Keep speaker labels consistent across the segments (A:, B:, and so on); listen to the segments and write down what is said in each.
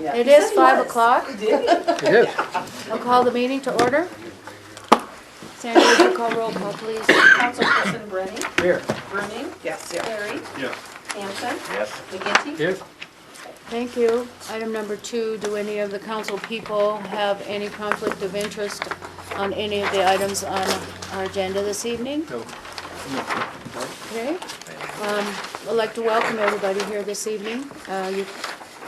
A: Yeah.
B: It
A: He
B: is
A: said he
B: 5
A: was.
B: o'clock.
A: Did he?
C: It is.
B: I'll call the meeting to order. Sandy, would you call roll call, please?
A: Councilperson Brennan?
C: Here.
A: Bruning?
D: Yes.
A: Terry?
C: Yes.
A: Hanson?
C: Yes.
A: McGinty?
C: Yes.
B: Thank you. Item number 2, do any of the council people have any conflict of interest on any of the items on our agenda this evening?
C: No.
B: Okay. I'd like to welcome everybody here this evening. You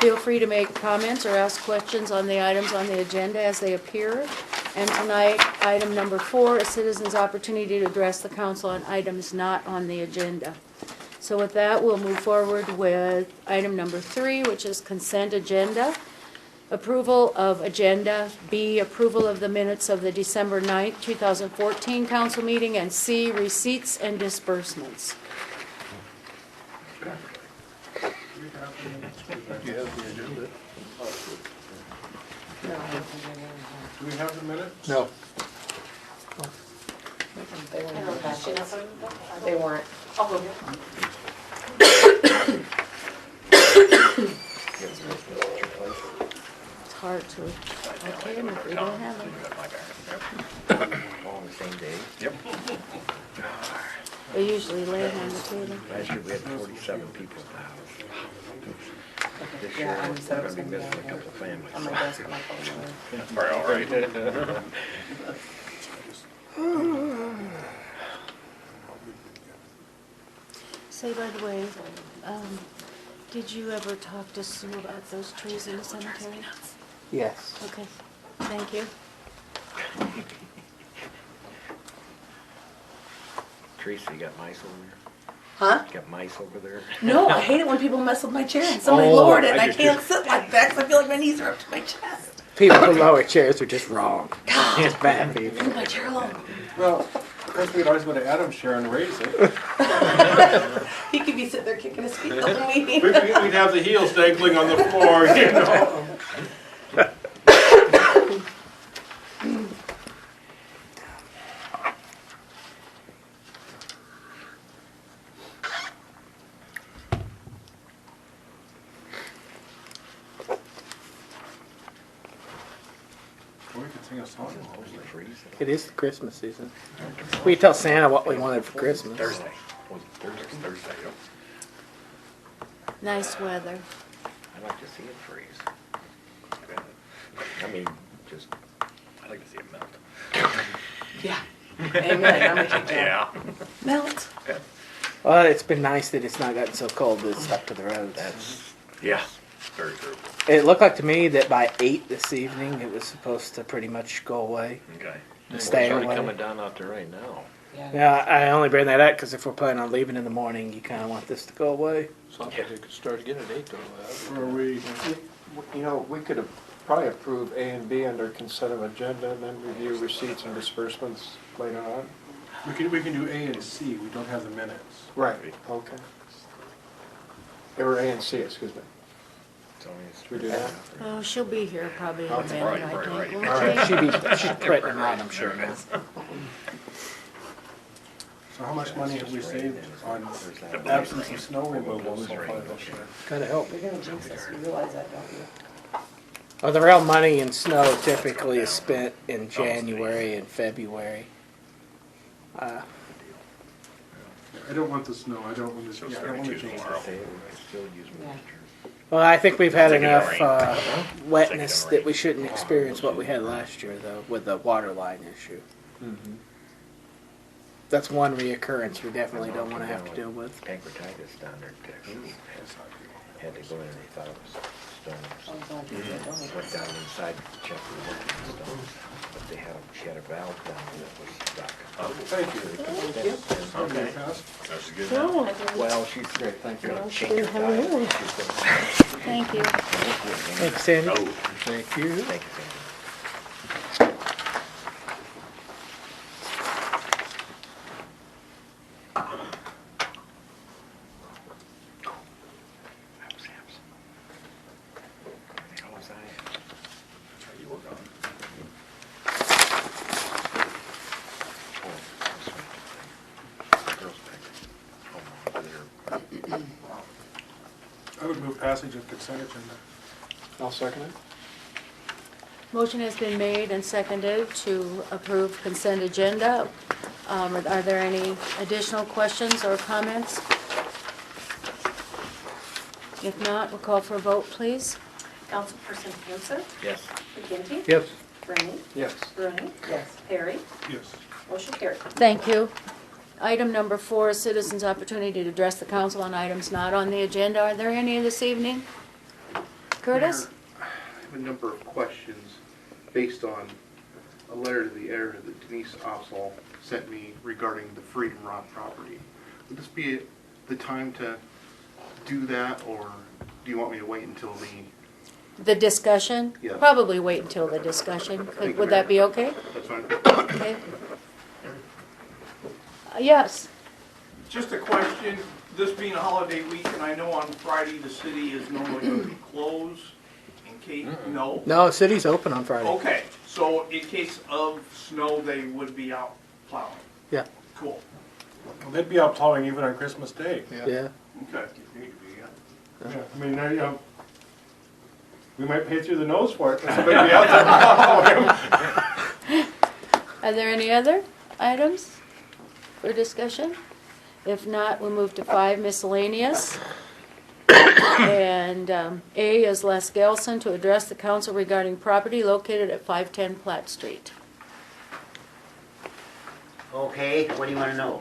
B: feel free to make comments or ask questions on the items on the agenda as they appear. And tonight, item number 4, a citizen's opportunity to address the council on items not on the agenda. So with that, we'll move forward with item number 3, which is consent agenda. Approval of agenda. B, approval of the minutes of the December 9th, 2014 council meeting. And C, receipts and disbursements.
C: Do you have the agenda?
E: Do we have the minutes?
C: No.
D: They weren't.
A: I'll go get one.
B: It's hard to okay them if we don't have them.
F: All on the same day? Yep.
B: They usually lay them on the table.
F: Last year we had 47 people at the house. This year
D: Yeah,
F: we're
D: said it
F: gonna
D: was
F: be
D: gonna be
F: missing a couple of families.
D: on my desk and my phone.
F: Probably all right.
B: Say, by the way, did you ever talk to Sue about those trees in the cemetery?
C: Yes.
B: Okay, thank you.
F: Teresa, you got mice over there?
D: Huh?
F: You got mice over there?
D: No, I hate it when people mess with my chair and somebody
F: Oh,
D: lowered it and
F: I
D: I
F: just-
D: can't sit like that because I feel like my knees are up to my chest.
C: People who lower chairs are just wrong. Just bad people.
D: Leave my chair alone.
E: Well, of course, we'd always go to Adam's share and raise it.
D: He could be sitting there kicking his feet the whole meeting.
E: We'd have the heels dangling on the floor, you know. Or we could sing a song.
C: It is the Christmas season. We tell Santa what we wanted for Christmas.
F: Thursday. Was it Thursday, yep.
B: Nice weather.
F: I'd like to see it freeze. I mean, just, I'd like to see it melt.
D: Yeah. Amen. I'm with you, John.
F: Yeah.
D: Melt.
C: Well, it's been nice that it's not gotten so cold that it's stuck to the roads.
F: That's, yeah, very true.
C: It looked like to me that by 8 this evening it was supposed to pretty much go away.
F: Okay.
C: It's
F: It's
C: staying
F: already
C: away.
F: coming down out there right now.
C: Yeah, I only bring that up because if we're planning on leaving in the morning, you kind of want this to go away.
G: Something you could start again at 8 though.
E: Or we,
G: You know, we could have probably approve A and B under consent of agenda and then review receipts and disbursements later on.
E: we can do A and C, we don't have the minutes.
G: Right. Okay. Or A and C, excuse me.
F: It's only a
G: Should we do that?
B: Oh, she'll be here probably in a minute,
F: right,
B: I
F: right,
B: think,
F: right.
B: won't
C: All right,
B: she?
C: she's printing them out, I'm sure now.
E: So how much money have we saved on absence of snow removal so far this year?
C: Gotta help.
D: You're gonna jinx us. You realize that, don't you?
C: Well, the real money in snow typically is spent in January and February.
E: I don't want the snow, I don't want to, I don't want to change it.
F: Say we could still use moisture.
C: Well, I think we've had
F: Take it
C: enough
F: rain.
C: wetness that we shouldn't experience what we had last year, though, with the water line issue. That's one reoccurrence we definitely don't want to have to deal with.
F: Pancreatitis down there in Texas. Had to go in and they thought it was stones. Went down inside, checked the stones, but she had a valve down that was stuck.
E: Thank you.
F: Okay.
E: That's good.
F: Well, she's great, thank you. Change her
B: How are you?
F: tires.
B: Thank you.
C: Thanks, Sandy.
F: Oh,
C: Thank you.
F: thank you, Sandy. How was I? You were gone.
E: I would move passage of consent agenda.
G: I'll second it.
B: Motion has been made and seconded to approve consent agenda. Are there any additional questions or comments? If not, we'll call for a vote, please.
A: Councilperson Hanson,
F: Yes.
A: McGinty,
C: Yes.
A: Brennan,
G: Yes.
A: Rooney. Yes. Perry,
E: Yes.
A: motion carried.
B: Thank you. Item number 4 is citizens' opportunity to address the council on items not on the agenda. Are there any this evening? Curtis?
H: Mayor, I have a number of questions based on a letter to the editor that Denise Opsahl sent me regarding the Freedom Rock property. Would this be the time to do that, or do you want me to wait until
B: The discussion?
H: Yeah.
B: Probably wait until the discussion.
H: Thank you,
B: Would that be okay?
H: that's fine?
B: Okay. Yes.
I: Just a question, this being a holiday week, and I know on Friday the city is normally going to be closed, in case, no?
C: No, city's open on Friday.
I: Okay, so in case of snow, they would be out plowing?
C: Yeah.
I: Cool,
E: Well, they'd be out plowing even on Christmas Day.
C: Yeah.
I: okay.
E: Yeah, I mean, we might pay through the nose for it, but somebody be out there.
B: Are there any other items for discussion? If not, we'll move to 5, miscellaneous. And A is Les Gelson to address the council regarding property located at 510 Platt Street.
J: Okay, what do you want to know?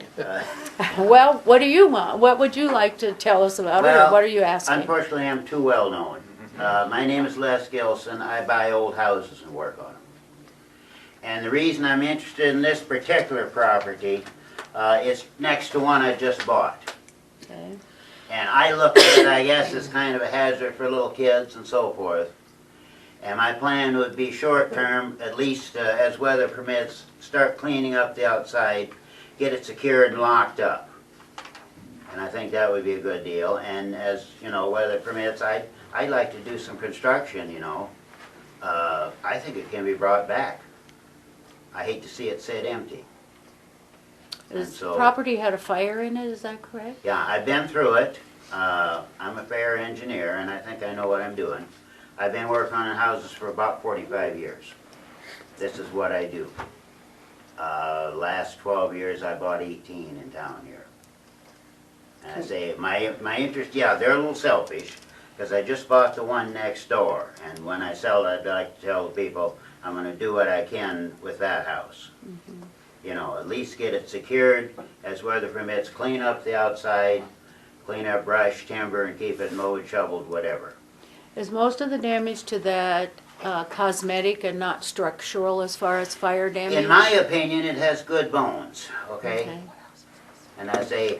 B: Well, what do you want? What would you like to tell us about it, or
J: Well,
B: what are you asking?
J: Unfortunately, I'm too well known. My name is Les Gilson. I buy old houses and work on them. And the reason I'm interested in this particular property is next to one I just bought.
B: Okay.
J: And I look at it, I guess, as kind of a hazard for little kids and so forth. And my plan would be short-term, at least as weather permits, start cleaning up the outside, get it secured and locked up. And I think that would be a good deal. And as, weather permits, I'd like to do some construction, I think it can be brought back. I hate to see it sit empty.
B: This
J: so-
B: property had a fire in it, is that correct?
J: Yeah, I've been through it. I'm a fair engineer, and I think I know what I'm doing. I've been working on houses for about 45 years. This is what I do. Last 12 years, I bought 18 in town here. And I say, my interest, yeah, they're a little selfish, because I just bought the one next door. And when I sell it, I'd like to tell the people, I'm going to do what I can with that house. At least get it secured as weather permits, clean up the outside, clean up brush, timber, and keep it mowed, shoveled, whatever.
B: Is most of the damage to that cosmetic and not structural as far as fire damage?
J: In my opinion, it has good bones, okay? And I say,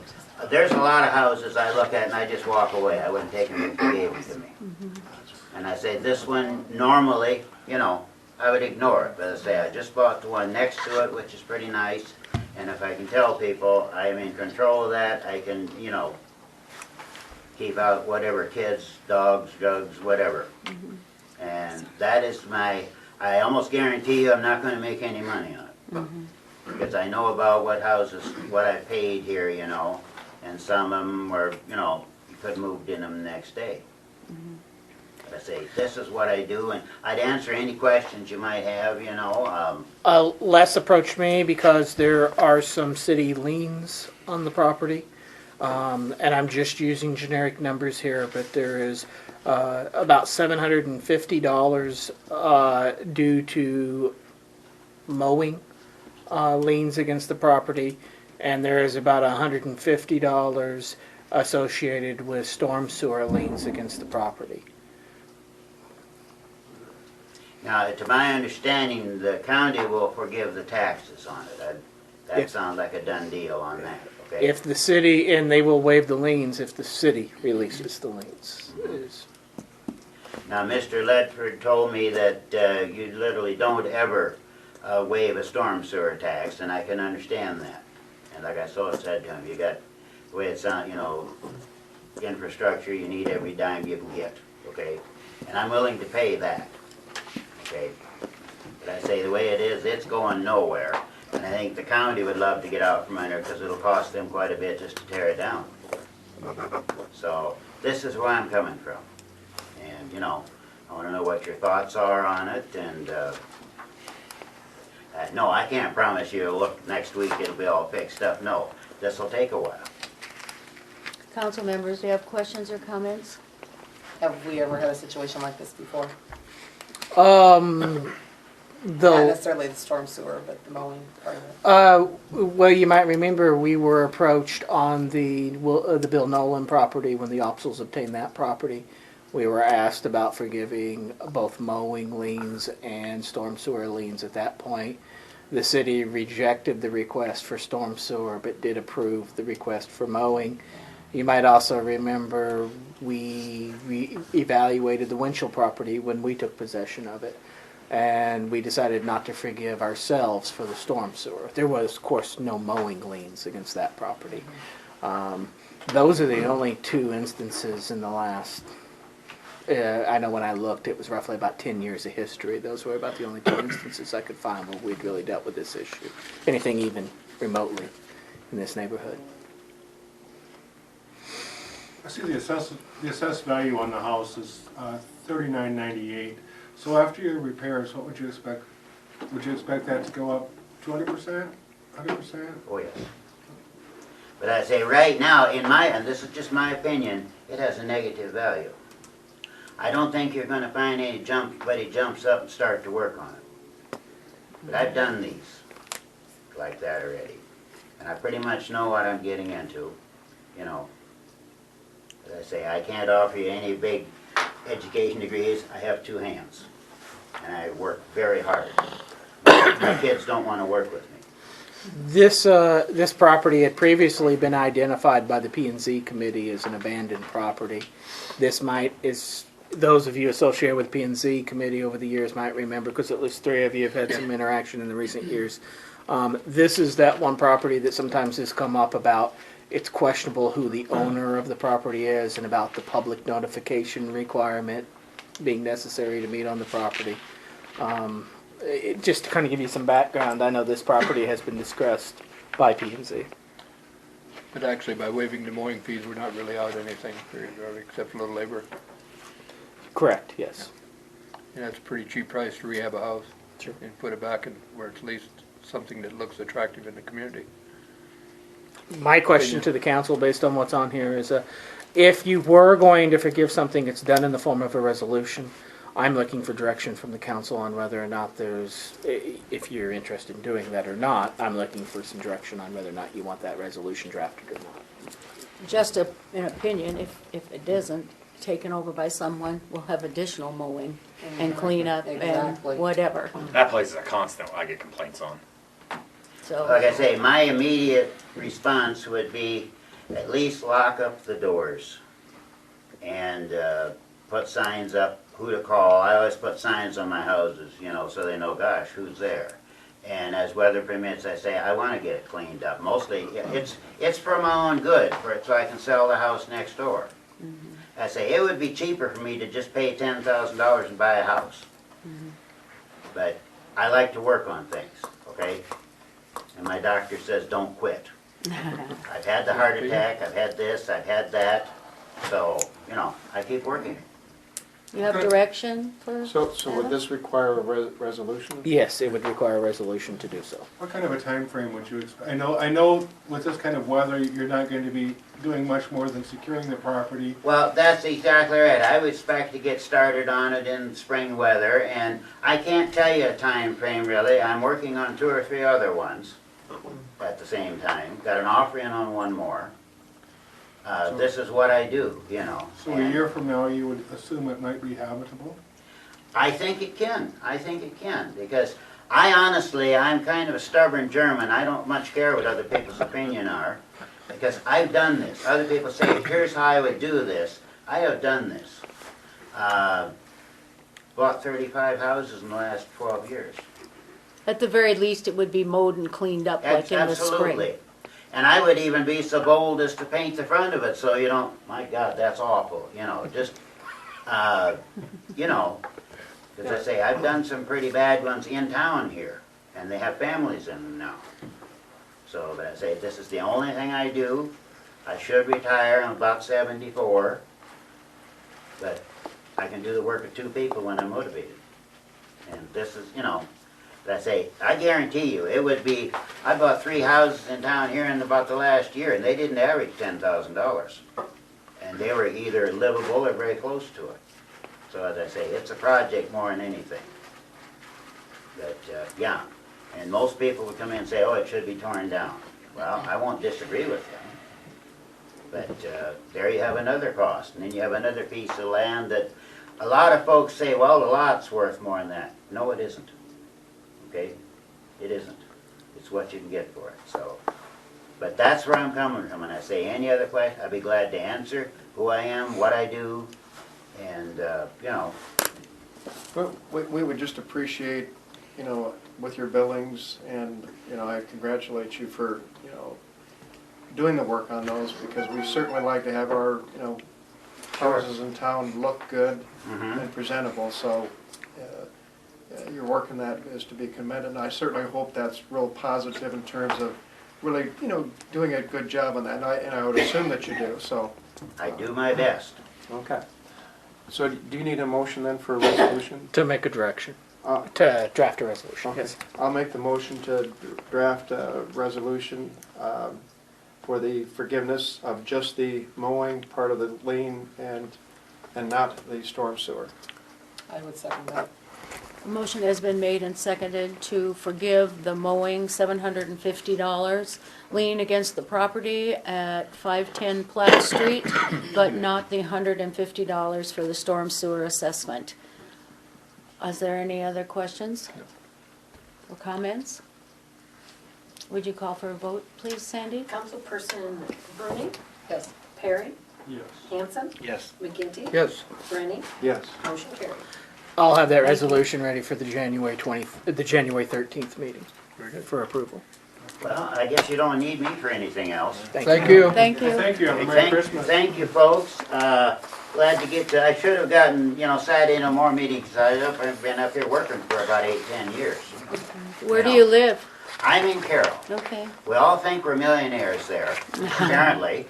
J: there's a lot of houses I look at and I just walk away. I wouldn't take them if they gave them to me. And I say, this one, normally, I would ignore it. But I say, I just bought the one next to it, which is pretty nice. And if I can tell people I'm in control of that, I can, keep out whatever kids, dogs, drugs, whatever. And that is I almost guarantee you I'm not going to make any money on it. Because I know about what I paid here, and some of them were, you could have moved in them the next day. But I say, this is what I do, and I'd answer any questions you might have,
C: Les approached me because there are some city liens on the property. And I'm just using generic numbers here, but there is about $750 due to mowing liens against the property, and there is about $150 associated with storm sewer liens against the property.
J: Now, to my understanding, the county will forgive the taxes on it. That sounds like a done deal on that, okay?
C: If the city, and they will waive the liens if the city releases the liens.
J: Now, Mr. Ledford told me that you literally don't ever waive a storm sewer tax, and I can understand that. And like I said to him, you got the way it's on, infrastructure, you need every dime you can get, okay? And I'm willing to pay that, okay? But I say the way it is, it's going nowhere. And I think the county would love to get out from under because it'll cost them quite a bit just to tear it down. So this is where I'm coming from. And, I wanna know what your thoughts are on it, and, no, I can't promise you, look, next week it'll be all fixed up, no. This'll take a while.
B: Council members, do you have questions or comments?
D: Have we ever had a situation like this before?
C: Not
D: Not necessarily the storm sewer, but the mowing part of it.
C: Well, you might remember we were approached on the Bill Nolan property when the Opsals obtained that property. We were asked about forgiving both mowing liens and storm sewer liens at that point. The city rejected the request for storm sewer, but did approve the request for mowing. You might also remember we evaluated the Winchell property when we took possession of it, and we decided not to forgive ourselves for the storm sewer. There was, of course, no mowing liens against that property. Those are the only two instances in the last, I know when I looked, it was roughly about 10 years of history. Those were about the only two instances I could find where we'd really dealt with this issue, anything even remotely in this neighborhood.
E: I see the assessed value on the house is $39.98. So after your repairs, what would you expect? Would you expect that to go up 20%, 100%?
J: Oh, yes. But I say right now, and this is just my opinion, it has a negative value. I don't think you're gonna find anybody jumps up and start to work on it. But I've done these like that already. And I pretty much know what I'm getting into, you know. As I say, I can't offer you any big education degrees. I have two hands. And I work very hard. My kids don't want to work with me.
C: This property had previously been identified by the P&Z committee as an abandoned property. Those of you associated with the P&Z committee over the years might remember, because at least three of you have had some interaction in the recent years. This is that one property that sometimes has come up about it's questionable who the owner of the property is and about the public notification requirement being necessary to meet on the property. Just to kind of give you some background, I know this property has been discussed by P&Z.
K: But actually, by waiving the mowing fees, we're not really out anything, except a little labor.
C: Correct, yes.
K: And that's a pretty cheap price to rehab a house.
C: Sure.
K: And put it back in where it's at least something that looks attractive in the community.
C: My question to the council, based on what's on here, is if you were going to forgive something, it's done in the form of a resolution. I'm looking for direction from the council on whether or not if you're interested in doing that or not, I'm looking for some direction on whether or not you want that resolution drafted or not.
B: Just an opinion, if it isn't taken over by someone, we'll have additional mowing and cleanup
D: Exactly.
B: and whatever.
L: That place is a constant I get complaints on.
B: So,
J: Like I say, my immediate response would be at least lock up the doors and put signs up, who to call. I always put signs on my houses, you know, so they know, gosh, who's there. And as weather permits, I say, I want to get it cleaned up. Mostly, it's for my own good, so I can sell the house next door. I say, it would be cheaper for me to just pay $10,000 and buy a house. But I like to work on things, okay? And my doctor says, don't quit. I've had the heart attack, I've had this, I've had that. So, you know, I keep working.
B: you have direction for
G: So would
B: Adam?
G: this require a resolution?
C: Yes, it would require a resolution to do so.
E: What kind of a time frame would you expect? I know with this kind of weather, you're not going to be doing much more than securing the property.
J: Well, that's exactly right. I would expect to get started on it in spring weather, and I can't tell you a time frame really. I'm working on 2 or 3 other ones at the same time. Got an offer in on one more. This is what I do, you know.
E: So a year from now, you would assume it might be habitable?
J: I think it can. I think it can, because I'm kind of a stubborn German. I don't much care what other people's opinion are, because I've done this. Other people say, here's how I would do this. I have done this. Bought 35 houses in the last 12 years.
B: At the very least, it would be mowed and cleaned up like in the spring.
J: Absolutely. And I would even be so bold as to paint the front of it so you don't, my God, that's awful, you know, just, you know, because I say, I've done some pretty bad ones in town here, and they have families in them now. So, but I say, this is the only thing I do. I should retire, I'm about 74, but I can do the work of two people when I'm motivated. And this is, you know, as I say, I guarantee you, it would be, I bought 3 houses in town here in about the last year, and they didn't average $10,000. And they were either livable or very close to it. So as I say, it's a project more than anything. But, yeah, and most people would come in and say, oh, it should be torn down. Well, I won't disagree with them. But there you have another cost, and then you have another piece of land that a lot of folks say, well, the lot's worth more than that. No, it isn't. Okay? It isn't. It's what you can get for it, so. But that's where I'm coming from, and I say any other question, I'd be glad to answer who I am, what I do, and, you know.
G: Well, we would just appreciate, you know, with your billings, and, you know, I congratulate you for, you know, doing the work on those, because we certainly like to have our, you know, houses in town look good and presentable, so your work in that is to be commended, and I certainly hope that's real positive in terms of really, you know, doing a good job on that, and I would assume that you do, so.
J: I do my best.
G: Okay. So do you need a motion then for a resolution?
C: To make a direction, to draft a resolution.
G: Okay,
C: Yes.
G: I'll make the motion to draft a resolution for the forgiveness of just the mowing part of the lien and not the storm sewer.
D: I would second that.
B: A motion has been made and seconded to forgive the mowing $750 lien against the property at 510 Platt Street, but not the $150 for the storm sewer assessment. Is there any other questions or comments? Would you call for a vote, please, Sandy?
A: Councilperson Bruning,
D: Yes.
A: Perry,
E: Yes.
A: Hanson,
F: Yes.
A: McGinty.
K: Yes.
A: Brennan,
G: Yes.
A: motion carried.
C: I'll have that resolution ready for the January 13th meeting for approval.
J: Well, I guess you don't need me for anything else.
K: Thank you.
B: Thank you.
E: Thank you, have a Merry
J: Thank,
E: Christmas.
J: thank you, folks. Glad to get to, I should have gotten, you know, sat in on more meetings. I've been up here working for about 8, 10 years.
B: Where do you live?
J: I'm in Carroll.
B: Okay.
J: We all think we're millionaires there, apparently.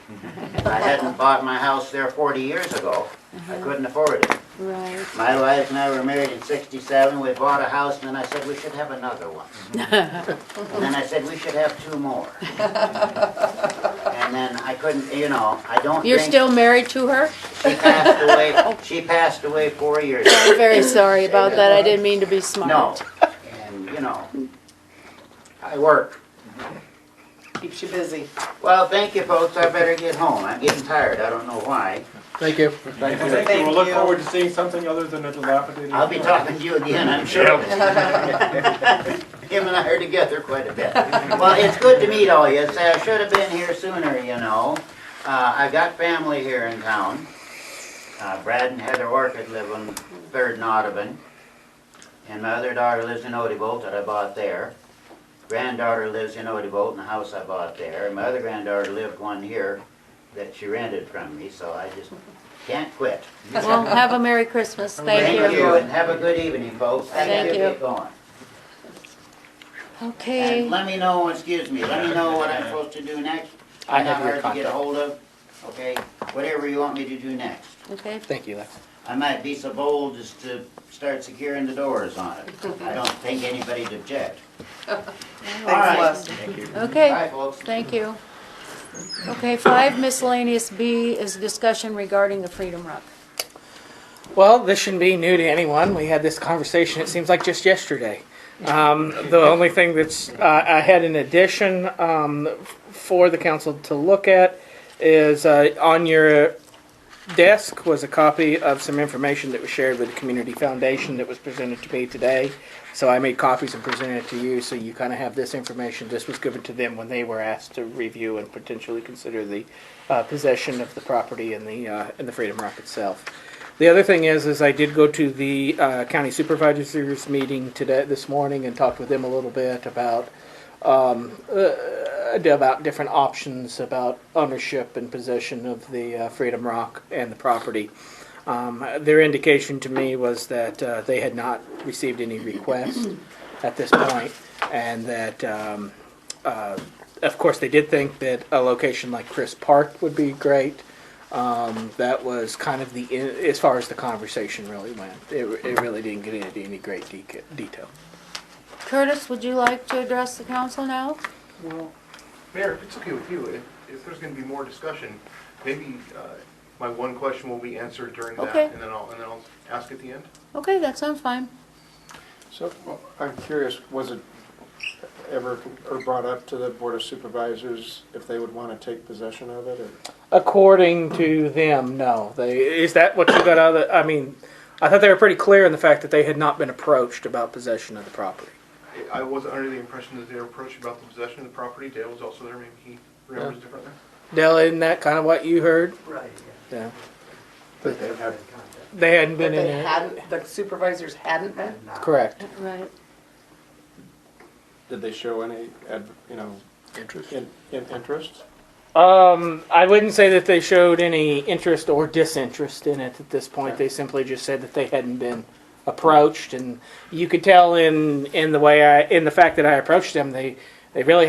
J: I hadn't bought my house there 40 years ago. I couldn't afford it.
B: Right.
J: My wife and I were married in '67. We bought a house, and then I said we should have another one. And then I said we should have 2 more. And then I couldn't, you know, I don't
B: You're
J: think-
B: still married to her?
J: She passed away, she passed away 4 years ago.
B: I'm very sorry about that. I didn't mean to be smart.
J: No, and, you know, I work.
D: Keeps you busy.
J: Well, thank you, folks. I better get home. I'm getting tired. I don't know why.
C: Thank you.
E: Thank you.
D: Thank
E: We'll look
D: you.
E: forward to seeing something other than a dilapidated.
J: I'll be talking to you again, I'm sure. Him and I are together quite a bit. Well, it's good to meet all of you. I should have been here sooner, you know. I got family here in town. Brad and Heather Orchid live on 3rd and Audubon. And my other daughter lives in Odebolt that I bought there. Granddaughter lives in Odebolt in the house I bought there. My other granddaughter lived one here that she rented from me, so I just can't quit.
B: Well, have a Merry Christmas. Thank
J: Thank you,
B: you.
J: and have a good evening, folks. I
B: Thank
J: gotta
B: you.
J: get going.
B: Okay.
J: And let me know, excuse me, let me know what I'm supposed to do next.
C: I
J: I'm
C: have
J: not
C: your
J: hard to get a
C: contact.
J: hold of, okay? Whatever you want me to do next.
B: Okay.
C: Thank you, Lex.
J: I might be so bold as to start securing the doors on it. I don't think anybody'd object.
D: Thanks,
J: right.
D: Les.
B: Okay.
J: Bye, folks.
B: Thank you. Okay, 5 miscellaneous B is discussion regarding the Freedom Rock.
C: Well, this shouldn't be new to anyone. We had this conversation, it seems like just yesterday. The only thing that's, I had an addition for the council to look at is on your desk was a copy of some information that was shared with the Community Foundation that was presented to me today. So I made copies and presented it to you, so you kind of have this information. This was given to them when they were asked to review and potentially consider the possession of the property in the Freedom Rock itself. The other thing is I did go to the county supervisors meeting this morning and talked with them a little bit about different options about ownership and possession of the Freedom Rock and the property. Their indication to me was that they had not received any requests at this point, and that of course they did think that a location like Chris Park would be great. That was kind of as far as the conversation really went. It really didn't get into any great detail.
B: Curtis, would you like to address the council now?
H: Well, Mayor, if it's okay with you, if there's gonna be more discussion, maybe my one question will be answered during that,
B: Okay.
H: and then I'll ask at the end.
B: Okay, that sounds fine.
G: So, I'm curious, was it ever or brought up to the Board of Supervisors if they would want to take possession of it, or?
C: According to them, no. Is that what you got out of the, I mean, I thought they were pretty clear in the fact that they had not been approached about possession of the property.
H: I was under the impression that they were approached about the possession of the property. Dale was also there, maybe he remembers differently.
C: Dell, isn't that kind of what you heard?
A: Right,
C: Yeah.
G: But they have,
C: They hadn't
D: But
C: been in
D: they
C: there.
D: hadn't, the supervisors hadn't been?
C: Correct.
B: Right.
G: did they show any,
K: Interest?
G: interest?
C: I wouldn't say that they showed any interest or disinterest in it at this point.
G: Okay.
C: They simply just said that they hadn't been approached, and you could tell in the fact that I approached them, they really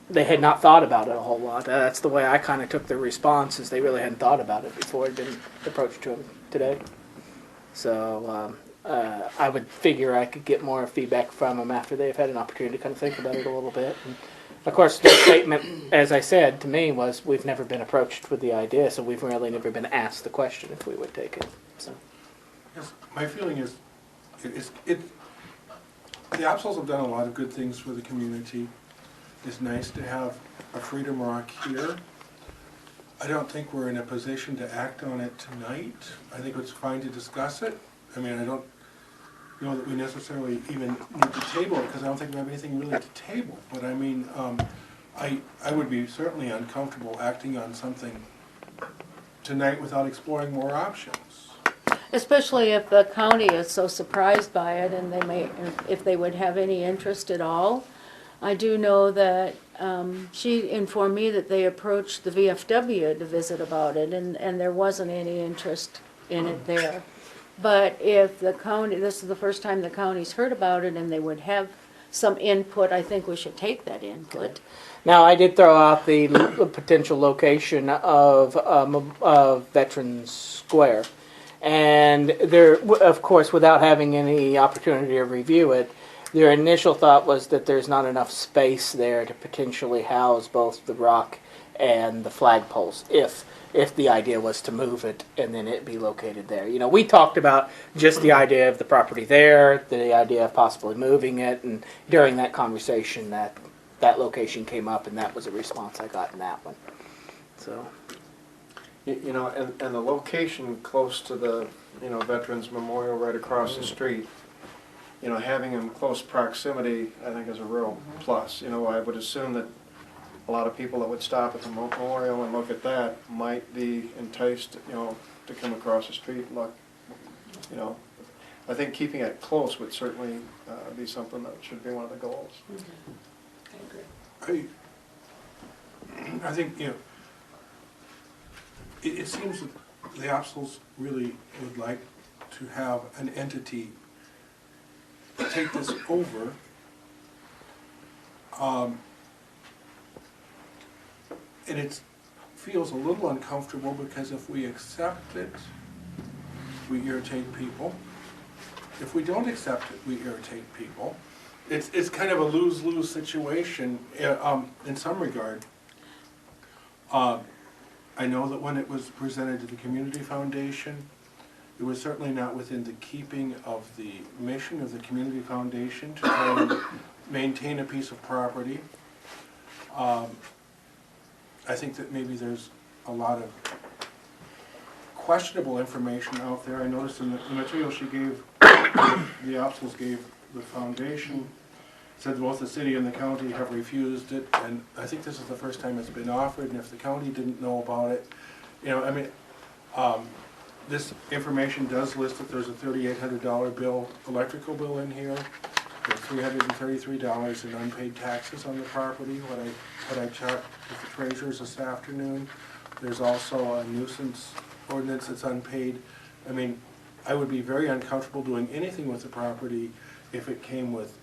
C: they had not thought about it a whole lot. That's the way I kind of took their response, is they really hadn't thought about it before it had been approached to them today. So I would figure I could get more feedback from them after they've had an opportunity to kind of think about it a little bit. And of course, their statement, as I said, to me was, we've never been approached with the idea, so we've really never been asked the question if we would take it. So.
E: Yes, my feeling is, the Opsals have done a lot of good things for the community. It's nice to have a Freedom Rock here. I don't think we're in a position to act on it tonight. I think it's fine to discuss it. I mean, I don't know that we necessarily even need to table it, because I don't think we have anything really to table. But I mean, I would be certainly uncomfortable acting on something tonight without exploring more options.
B: Especially if the county is so surprised by it and if they would have any interest at all. I do know that she informed me that they approached the VFW to visit about it, and there wasn't any interest in it there. But if the county, this is the first time the county's heard about it and they would have some input, I think we should take that input.
C: Now, I did throw out the potential location of Veterans Square. And there, of course, without having any opportunity to review it, their initial thought was that there's not enough space there to potentially house both the rock and the flagpoles, if the idea was to move it and then it be located there. You know, we talked about just the idea of the property there, the idea of possibly moving it, and during that conversation that location came up, and that was a response I got in that one. So.
G: You know, and the location close to the, Veterans Memorial right across the street, having in close proximity, I think is a real plus. I would assume that a lot of people that would stop at the memorial and look at that might be enticed, to come across the street and look, I think keeping it close would certainly be something that should be one of the goals.
D: I agree.
E: I think, it seems that the Opsals really would like to have an entity take this over. And it feels a little uncomfortable, because if we accept it, we irritate people. If we don't accept it, we irritate people. It's kind of a lose-lose situation in some regard. I know that when it was presented to the Community Foundation, it was certainly not within the keeping of the mission of the Community Foundation to try and maintain a piece of property. I think that maybe there's a lot of questionable information out there. I noticed in the material she gave, the Opsals gave the foundation, said both the city and the county have refused it, and I think this is the first time it's been offered, and if the county didn't know about it, this information does list that there's a $3,800 bill, electrical bill in here. There's $333 in unpaid taxes on the property, what I checked with the treasurers this afternoon. There's also a nuisance ordinance that's unpaid. I mean, I would be very uncomfortable doing anything with the property if it came with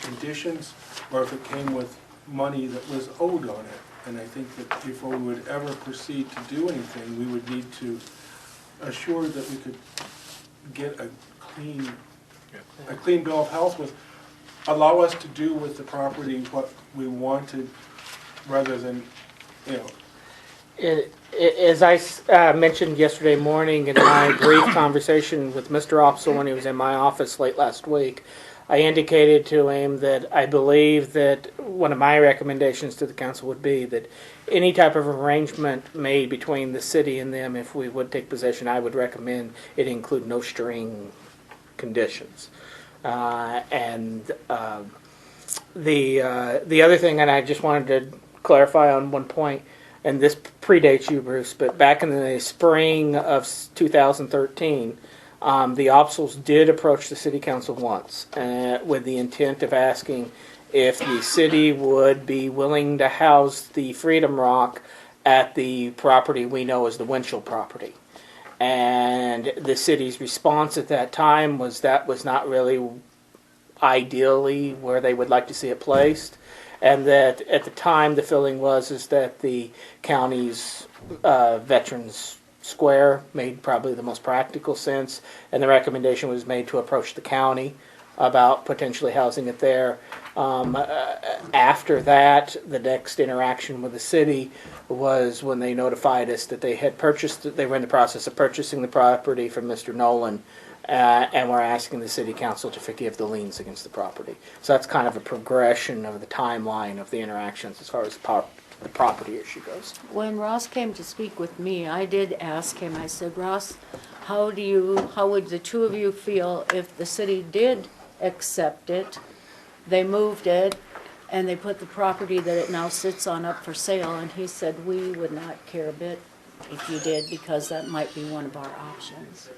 E: conditions, or if it came with money that was owed on it. And I think that before we would ever proceed to do anything, we would need to assure that we could get a clean bill of health with, allow us to do with the property what we wanted, rather than, you know.
C: As I mentioned yesterday morning in my brief conversation with Mr. Opsel when he was in my office late last week, I indicated to him that I believe that one of my recommendations to the council would be that any type of arrangement made between the city and them, if we would take possession, I would recommend it include no string conditions. The other thing, and I just wanted to clarify on one point, and this predates you, Bruce, but back in the spring of 2013, the Opsels did approach the city council once with the intent of asking if the city would be willing to house the Freedom Rock at the property we know as the Winchell property. And the city's response at that time was that was not really ideally where they would like to see it placed. And that at the time the feeling is that the county's Veterans Square made probably the most practical sense, and the recommendation was made to approach the county about potentially housing it there. After that, the next interaction with the city was when they notified us that they had purchased it. They were in the process of purchasing the property from Mr. Nolan, and were asking the city council to forgive the liens against the property. So that's kind of a progression of the timeline of the interactions as far as the property issue goes.
B: When Ross came to speak with me, I did ask him, I said, Ross, how would the two of you feel if the city did accept it, they moved it, and they put the property that it now sits on up for sale? And he said, we would not care a bit if you did, because that might be one of our options.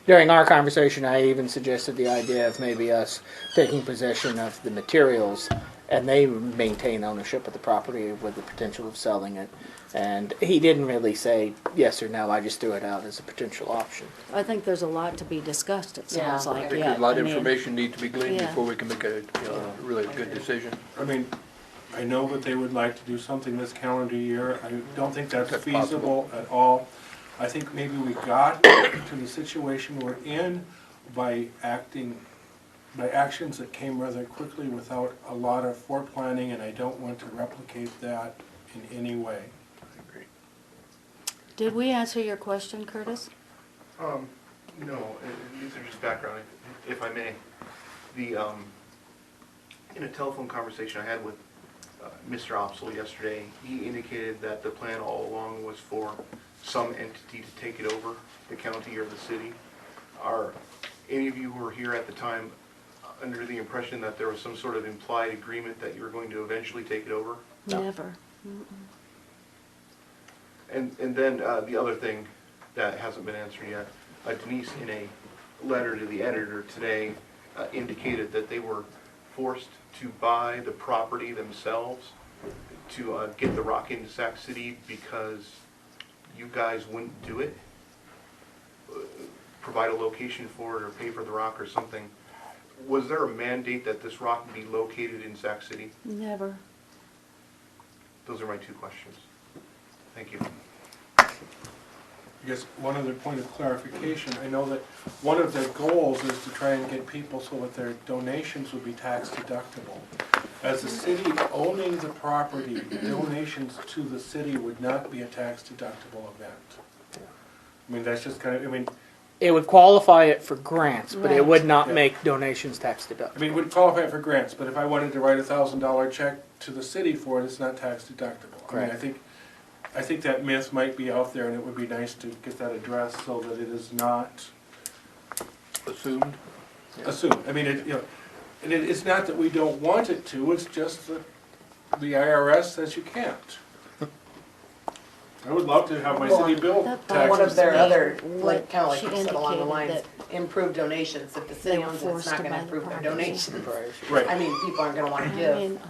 C: During our conversation, I even suggested the idea of maybe us taking possession of the materials and they maintain ownership of the property with the potential of selling it. And he didn't really say yes or no. I just threw it out as a potential option.
B: I think there's a lot to be discussed, it sounds
D: Yeah.
B: like.
K: I think
B: Yeah,
K: a lot
B: I
K: of
B: mean,
K: information needs to be gleaned
B: Yeah.
K: before we can make a really good decision.
E: I mean, I know that they would like to do something this calendar year. I don't think that's
K: That's
E: feasible at all. I think maybe we got to the situation we're in by actions that came rather quickly without a lot of foreplanning, and I don't want to replicate that in any way.
B: Did we answer your question, Curtis?
H: No, these are just background, if I may. In a telephone conversation I had with Mr. Opsel yesterday, he indicated that the plan all along was for some entity to take it over, the county or the city. Are any of you who were here at the time under the impression that there was some sort of implied agreement that you were going to eventually take it over?
C: No.
B: Never.
H: And then the other thing that hasn't been answered yet, Denise, in a letter to the editor today, indicated that they were forced to buy the property themselves to get the rock into Sac City because you guys wouldn't do it, provide a location for it or pay for the rock or something. Was there a mandate that this rock be located in Sac City?
B: Never.
H: Those are my two questions. Thank you.
E: I guess one other point of clarification, I know that one of their goals is to try and get people so that their donations would be tax deductible. As the city owning the property, donations to the city would not be a tax deductible event. I mean, that's just kind of,
C: It would qualify it for grants, but it would not
E: Yeah.
C: make donations tax
E: I
C: deductible.
E: mean, it would qualify for grants, but if I wanted to write a $1,000 check to the city for it, it's not tax deductible. I mean,
C: Correct.
E: I think that myth might be out there, and it would be nice to get that addressed so that it is not
K: Assumed?
E: assumed. I mean, and it's not that we don't want it to, it's just that the IRS says you can't. I would love to have my city bill
B: That-
E: taxes.
D: One of their other,
B: What
D: kind of like
B: she
D: you said along the
B: indicated
D: lines, improved donations. If the
B: they
D: city
B: were
D: owns it, it's
B: forced
D: not
B: to
D: gonna
B: buy the
D: improve their
B: property.
D: donations.
E: Right.
D: I mean, people aren't gonna wanna
B: I
D: give
B: mean,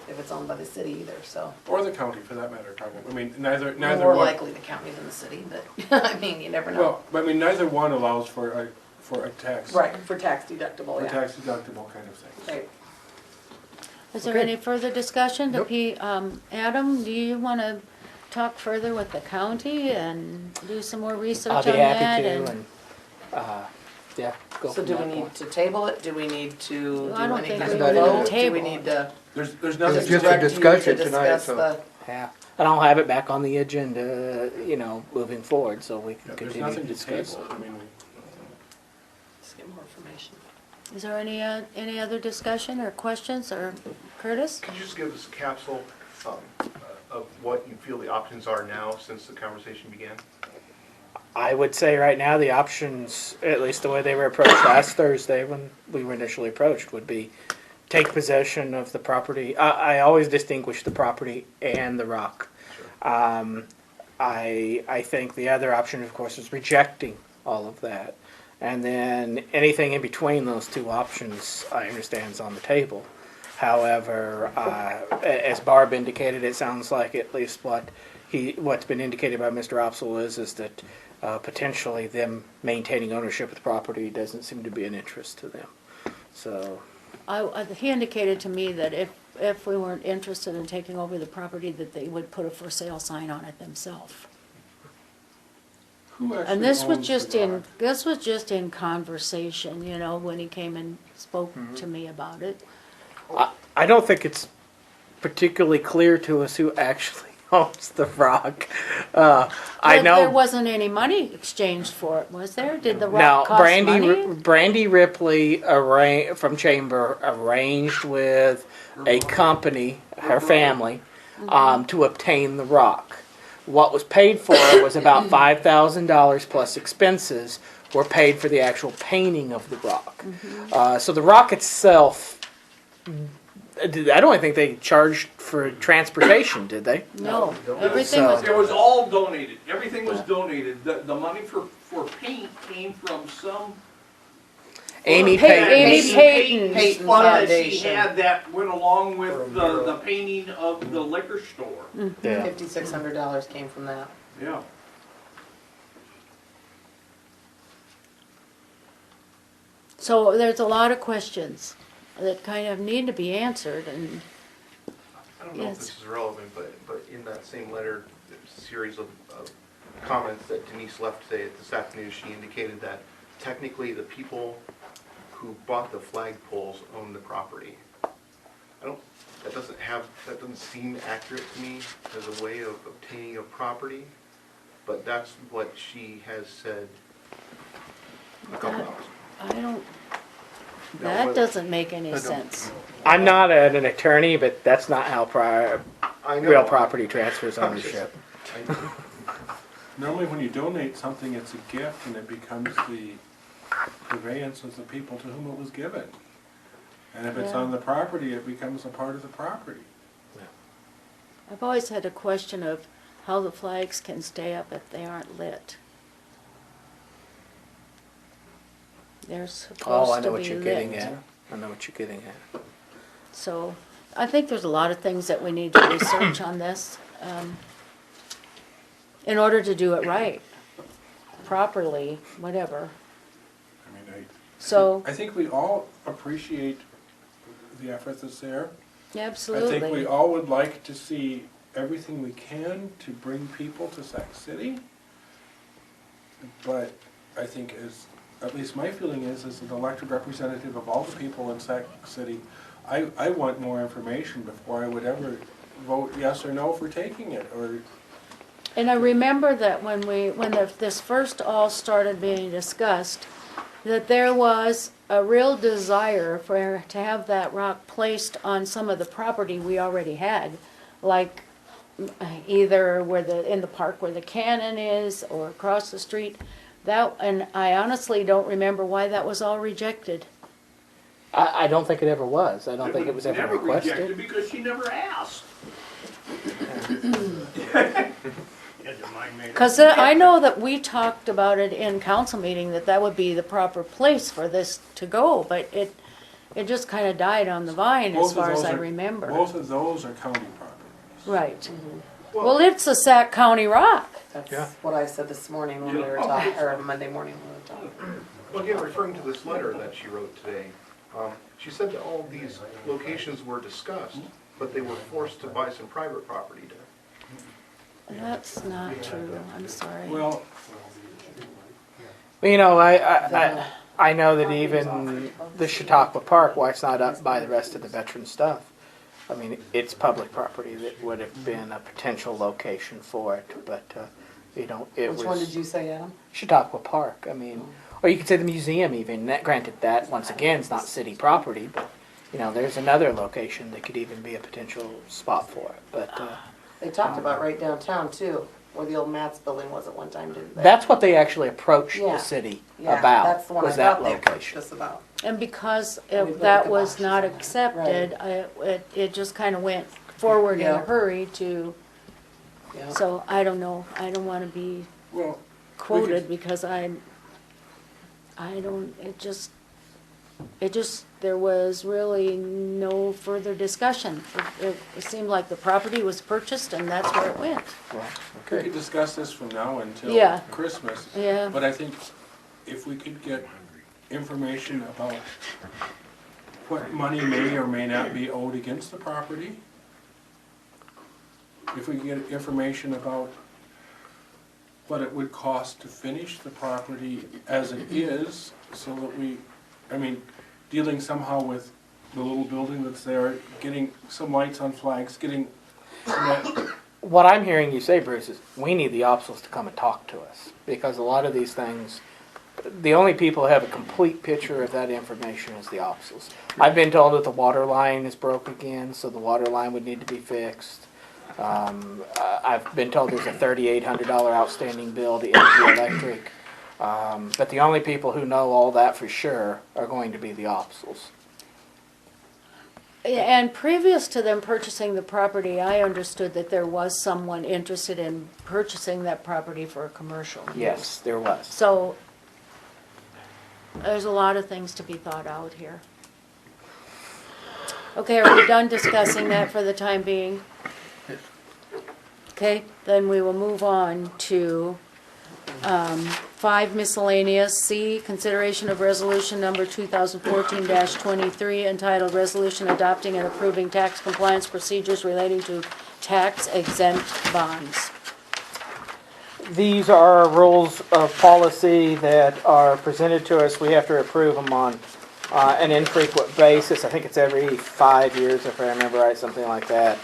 D: if it's owned by the city either, so.
E: Or the county, for that matter, probably. I mean, neither
D: More
E: one.
D: likely the county than the city, but, I mean, you never know.
E: Well, I mean, neither one allows for a tax.
D: Right, for tax deductible,
E: For
D: yeah.
E: tax deductible kind of thing.
D: Right.
B: Is there
K: Okay.
B: any further discussion?
K: Nope.
B: Adam, do you want to talk further with the county and do some more research
C: I'll
B: on
C: be
B: that?
C: happy to, and, yeah, go
D: So
C: from
D: do
C: that
D: we
C: point.
D: need to table it? Do we need to do
B: Well, I don't
D: any
B: think
D: kind
K: we
D: of
K: need to
D: vote? Do
B: table
D: we
B: it.
D: need to
E: There's
K: It was
E: nothing.
K: just a
D: direct you to
K: discussion tonight,
D: discuss
K: so-
D: the?
C: Yeah, and I'll have it back on the agenda, moving forward, so we can
E: There's
C: continue to
E: nothing to
C: discuss.
E: table. I mean,
D: Just get more information.
B: Is there any other discussion or questions, or Curtis?
H: Could you just give us a capsule of what you feel the options are now since the conversation began?
C: I would say right now the options, at least the way they were approached last Thursday when we were initially approached, would be take possession of the property. I always distinguish the property and the rock. I think the other option, of course, is rejecting all of that. And then anything in between those two options, I understand, is on the table. However, as Barb indicated, it sounds like at least what's been indicated by Mr. Opsel is that potentially them maintaining ownership of the property doesn't seem to be an interest to them. So,
B: He indicated to me that if we weren't interested in taking over the property, that they would put a for sale sign on it themselves.
E: who actually
B: And this was
E: owns
B: just
E: the
B: in,
E: rock?
B: this was just in conversation, when he came and spoke to me about it.
C: I don't think it's particularly clear to us who actually owns the rock. I
B: But
C: know.
B: there wasn't any money exchanged for it, was there? Did the
C: No,
B: rock cost money?
C: Brandy Ripley from Chamber arranged with a company, her family, to obtain the rock. What was paid for was about $5,000 plus expenses were paid for the actual painting of the rock. So the rock itself, I don't think they charged for transportation, did they?
B: No, everything
C: So-
B: was,
I: It was all donated, everything was donated. The money for paint came from some.
C: Amy
B: Amy
C: Payton.
B: Payton.
I: Fund that she
D: Foundation.
I: had that went along with the painting of the liquor store.
C: Yeah.
D: $5,600 came from that.
I: Yeah.
B: so there's a lot of questions that kind of need to be answered, and
H: I don't know
B: Yes.
H: if this is relevant, but in that same letter, there's a series of comments that Denise left today, this afternoon, she indicated that technically the people who bought the flagpoles own the property. That doesn't seem accurate to me as a way of obtaining a property, but that's what she has said a couple hours.
B: I don't,
H: Now,
B: that
H: what-
B: doesn't make any sense.
C: I'm not an attorney, but that's not how
H: I know.
C: real property transfers ownership.
E: Normally when you donate something, it's a gift and it becomes the purveyance of the people to whom it was given. And if it's
B: Yeah.
E: on the property, it becomes a part of the property.
B: I've always had a question of how the flags can stay up if they aren't lit. They're
C: Oh, I
B: supposed
C: know
B: to
C: what
B: be
C: you're getting
B: lit.
C: at. I know what you're getting at.
B: So, I think there's a lot of things that we need to research on this, in order to do it right, properly, whatever.
E: I mean,
B: So,
E: I think we all appreciate the effort that's there. I think we
B: absolutely.
E: all would like to see everything we can to bring people to Sac City. But I think at least my feeling is, as an elected representative of all the people in Sac City, I want more information before I would ever vote yes or no for taking it, or,
B: And I remember that when this first all started being discussed, that there was a real desire to have that rock placed on some of the property we already had, like either in the park where the cannon is, or across the street. And I honestly don't remember why that was all rejected.
C: I don't think it ever was. I don't think it was ever
I: Never
C: requested.
I: rejected because she never asked.
B: Because I know that we talked about it in council meeting, that would be the proper place for this to go, but it just kind of died on the vine
E: both
B: as
E: of
B: far as
E: those
B: I
E: are-
B: remember.
E: both of those are county properties.
B: Right. Well, it's a Sac County rock.
D: That's
K: Yeah.
D: what I said this morning when we were talking, or Monday morning when we were talking.
H: Well, again, referring to this letter that she wrote today, She said that all these locations were discussed, but they were forced to buy some private property to.
B: That's not true, I'm sorry.
E: Well,
C: You know, I know that even the Chautauqua Park, why it's not up by the rest of the veteran stuff. I mean, it's public property that would have been a potential location for it, but, you know, it was.
D: Which one did you say, Adam?
C: Chautauqua Park, I mean, or you could say the museum even, granted that, once again, it's not city property, but, you know, there's another location that could even be a potential spot for it, but,
D: They talked about right downtown too, where the old Matt's building was at one time, didn't they?
C: that's what they actually approached
D: Yeah.
C: the city
D: Yeah,
C: about,
D: that's the one I
C: was that
D: thought they approached
C: location.
D: us about.
B: And because
D: And we put
B: that
D: the
B: was
D: kibosh.
B: not accepted, it just kind of went forward in a
D: Yeah.
B: hurry to,
D: Yeah.
B: so I don't know, I don't want to be
E: well,
B: quoted because I don't, it just, there was really no further discussion. It seemed like the property was purchased and that's where it went.
C: Well,
E: we
C: okay.
E: could discuss this from now until
B: Yeah.
E: Christmas.
B: Yeah.
E: But I think if we could get information about what money may or may not be owed against the property, if we could get information about what it would cost to finish the property as it is, so that we, I mean, dealing somehow with the little building that's there, getting some lights on flags, getting some that.
C: What I'm hearing you say, Bruce, is we need the officers to come and talk to us, because a lot of these things, the only people who have a complete picture of that information is the officers. I've been told that the water line is broke again, so the water line would need to be fixed. I've been told there's a $3,800 outstanding bill to NG Electric. But the only people who know all that for sure are going to be the officers.
B: And previous to them purchasing the property, I understood that there was someone interested in purchasing that property for a commercial use.
C: Yes, there was.
B: So there's a lot of things to be thought out here. Okay, are we done discussing that for the time being? Okay, then we will move on to 5 miscellaneous. C, consideration of resolution number 2014-23 entitled Resolution Adopting and Approving Tax Compliance Procedures Relating to Tax Exempt Bonds.
C: These are rules of policy that are presented to us. We have to approve them on an infrequent basis. I think it's every 5 years, if I remember right, something like that.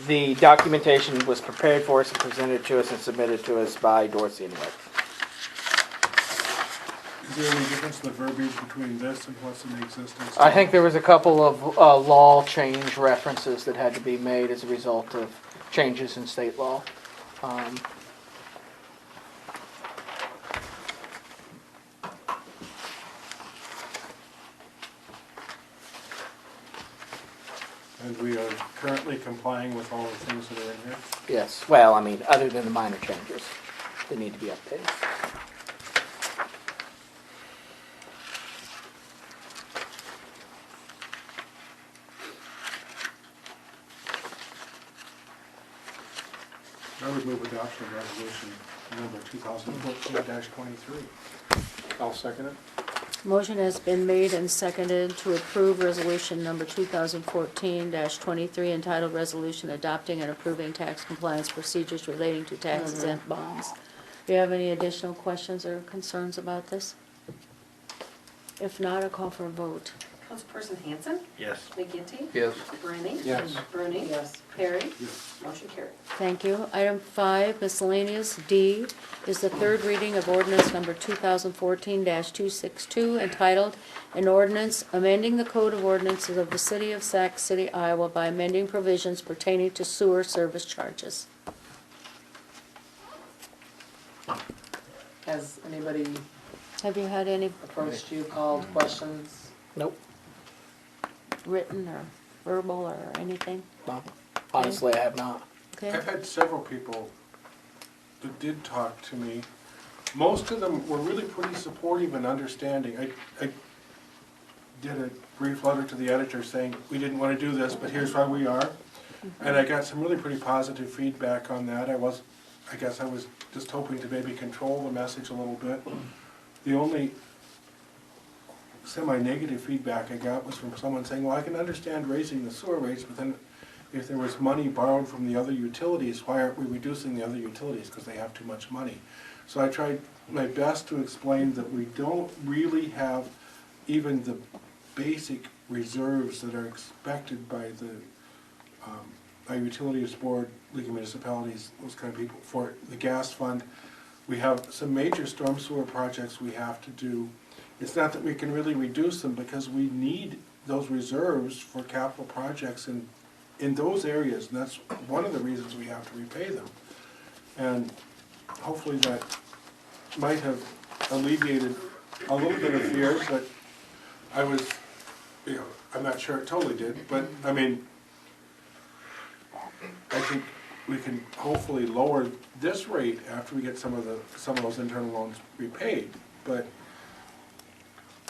C: The documentation was prepared for us and presented to us and submitted to us by Dorsey and Wick.
E: Is there any difference in the verbiage between this and what's in existence?
C: I think there was a couple of law change references that had to be made as a result of changes in state law.
E: And we are currently complying with all the things that are in here?
C: Yes, well, I mean, other than the minor changes that need to be updated.
E: I would move adoption of resolution number 2014-23. I'll second it.
B: Motion has been made and seconded to approve resolution number 2014-23 entitled Resolution Adopting and Approving Tax Compliance Procedures Relating to Tax Exempt Bonds. Do you have any additional questions or concerns about this? If not, I'll call for a vote.
A: Councilperson Hanson?
F: Yes.
A: McGinty?
K: Yes.
A: Brennan?
E: Yes.
A: Rooney?
D: Yes.
A: Perry?
E: Yes.
A: Motion carried.
B: Thank you. Item 5, miscellaneous. D is the third reading of ordinance number 2014-262 entitled, An Ordinance Amending the Code of Ordinances of the City of Sac City, Iowa by amending provisions pertaining to sewer service charges.
D: Has anybody
B: Have you had any
D: approached you, called, questions?
C: Nope.
B: written or verbal or anything?
C: No. Honestly, I have not.
B: Okay.
E: I've had several people that did talk to me. Most of them were really pretty supportive and understanding. I did a brief letter to the editor saying, we didn't want to do this, but here's why we are. And I got some really pretty positive feedback on that. I guess I was just hoping to maybe control the message a little bit. The only semi-negative feedback I got was from someone saying, well, I can understand raising the sewer rates, but then if there was money borrowed from the other utilities, why aren't we reducing the other utilities? Because they have too much money. So I tried my best to explain that we don't really have even the basic reserves that are expected by the by Utilities Board, League of Municipalities, those kind of people. For the gas fund, we have some major storm sewer projects we have to do. It's not that we can really reduce them because we need those reserves for capital projects in those areas, and that's one of the reasons we have to repay them. And hopefully that might have alleviated a little bit of fears that I was, you know, I'm not sure it totally did, but I mean, I think we can hopefully lower this rate after we get some of those internal loans repaid. But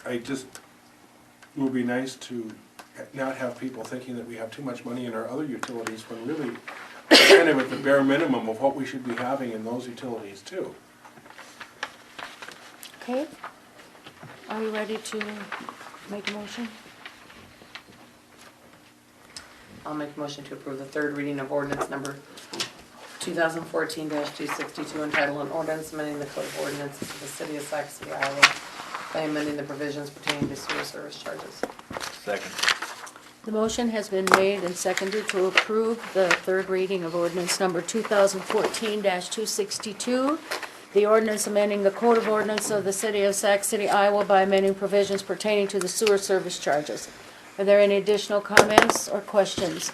E: I just, it would be nice to not have people thinking that we have too much money in our other utilities when really we're kind of at the bare minimum of what we should be having in those utilities too.
B: Okay. Are you ready to make a motion?
D: I'll make a motion to approve the third reading of ordinance number 2014-262 entitled an ordinance amending the code of ordinances of the city of Sac City, Iowa by amending the provisions pertaining to sewer service charges.
F: Second.
B: The motion has been made and seconded to approve the third reading of ordinance number 2014-262, the ordinance amending the code of ordinance of the city of Sac City, Iowa by amending provisions pertaining to the sewer service charges. Are there any additional comments or questions?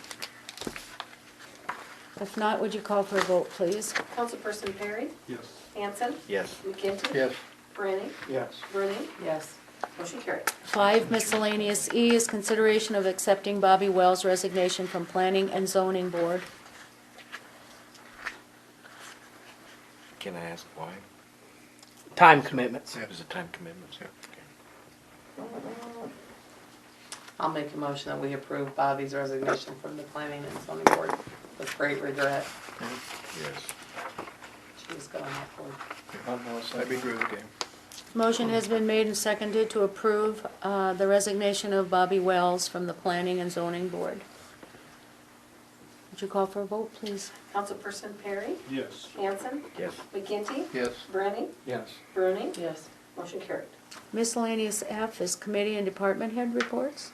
B: If not, would you call for a vote, please?
A: Councilperson Perry?
E: Yes.
A: Hanson?
F: Yes.
A: McGinty?
K: Yes.
A: Branning?
G: Yes.
A: Bruning?
D: Yes.
A: Motion carried.
B: 5 miscellaneous E is consideration of accepting Bobby Wells' resignation from Planning and Zoning Board.
F: Can I ask why?
C: Time commitments.
F: It was a time commitment, yeah. Okay.
D: I'll make a motion that we approve Bobby's resignation from the planning and zoning board with great regret.
F: Yes.
D: She was good on that board.
K: I'd be agree with the game.
B: Motion has been made and seconded to approve the resignation of Bobby Wells from the Planning and Zoning Board. Would you call for a vote, please?
A: Councilperson Perry?
E: Yes.
A: Hanson?
F: Yes.
A: McGinty?
K: Yes.
A: Branning?
G: Yes.
A: Bruning?
D: Yes.
A: Motion carried.
B: Miscellaneous F is committee and department head reports.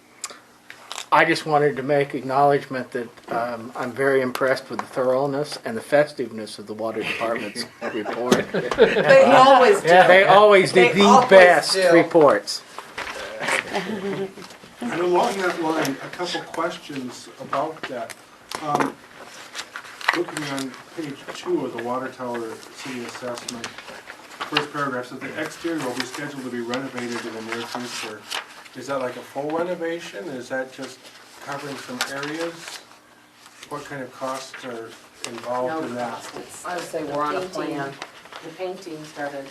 C: I just wanted to make acknowledgement that I'm very impressed with the thoroughness and the festiveness of the water department's report.
D: They always do.
C: Yeah, they always do
D: They
C: the
D: always
C: best
D: do.
C: reports.
E: And along that line, a couple questions about that. Looking on page 2 of the water tower city assessment, first paragraph says the exterior will be scheduled to be renovated in the near future. Is that like a full renovation? Is that just covering some areas? What kind of costs are involved in
A: No
E: that?
A: cost. It's
D: I would say we're on a plan.
A: The painting started.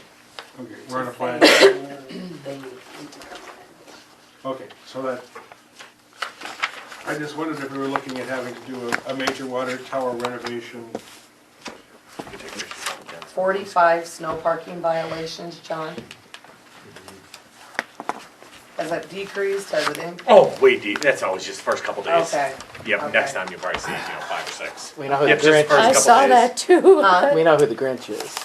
E: Okay, we're on a plan.
A: They need to come in.
E: Okay, so that, I just wondered if we were looking at having to do a major water tower renovation.
D: 45 snow parking violations, John. Has that decreased? Has it increased?
L: Oh, way deep. That's always just the first couple days.
D: Okay.
L: Yep,
D: Okay.
L: next time you'll probably see, 5 or 6.
C: We know who
L: Yep,
C: the
L: just
C: Grinch
L: first
B: I
L: couple
B: saw
L: days.
B: that too.
D: Huh?
C: We know who the Grinch is.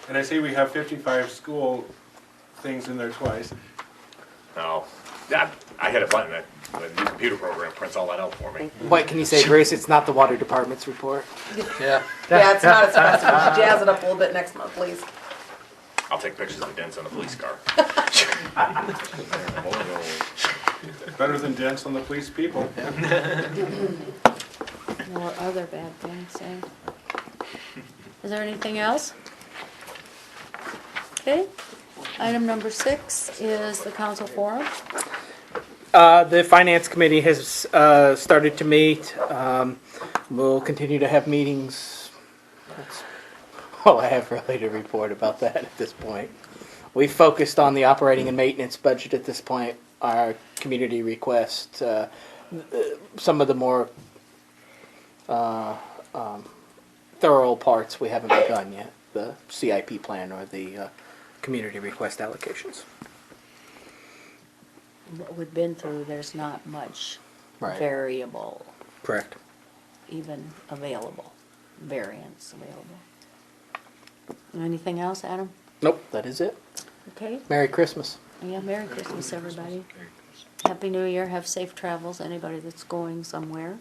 E: And I see we have 55 school things in there twice.
L: Oh, I had a button that the new computer program prints all that out for me.
C: What can you say, Grace? It's not the water department's report.
K: Yeah.
D: Yeah, it's not as fast. Would you jazz it up a little bit next month, please?
L: I'll take pictures of the dents on the police car.
E: Better than dents on the police people.
B: Or other bad things, eh? Is there anything else? Okay. Item number 6 is the council forum.
C: The finance committee has started to meet. We'll continue to have meetings. That's all I have really to report about that at this point. We focused on the operating and maintenance budget at this point. Our community request, some of the more thorough parts we haven't begun yet. The CIP plan or the community request allocations.
B: What we've been through, there's not much
C: Right.
B: variable,
C: Correct.
B: even available, variance available. Anything else, Adam?
C: Nope, that is it.
B: Okay,
C: Merry Christmas.
B: yeah, Merry Christmas, everybody. Happy New Year, have safe travels, anybody that's going somewhere.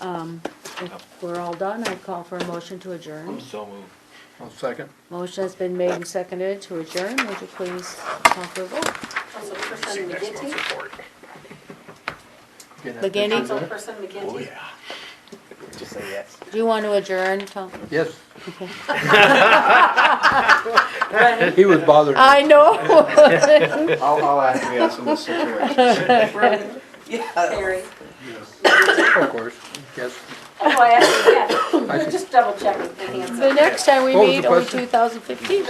B: If we're all done, I'd call for a motion to adjourn.
F: So moved.
K: I'll second.
B: Motion has been made and seconded to adjourn, would you please call for a vote?
A: Councilperson McGinty?
B: McGinty,
A: Councilperson McGinty?
F: Oh, yeah. Just say yes.
B: do you want to adjourn, Tom?
K: Yes,
B: Okay.
K: he was bothered.
B: I know.
G: I'll acquiesce in this situation.
A: Harry?
K: Of course, yes.
A: Oh, I asked you again. Just double check with the hands up.
B: The next time we
K: What was
B: meet,
K: the
B: will be
K: question?
B: 2015.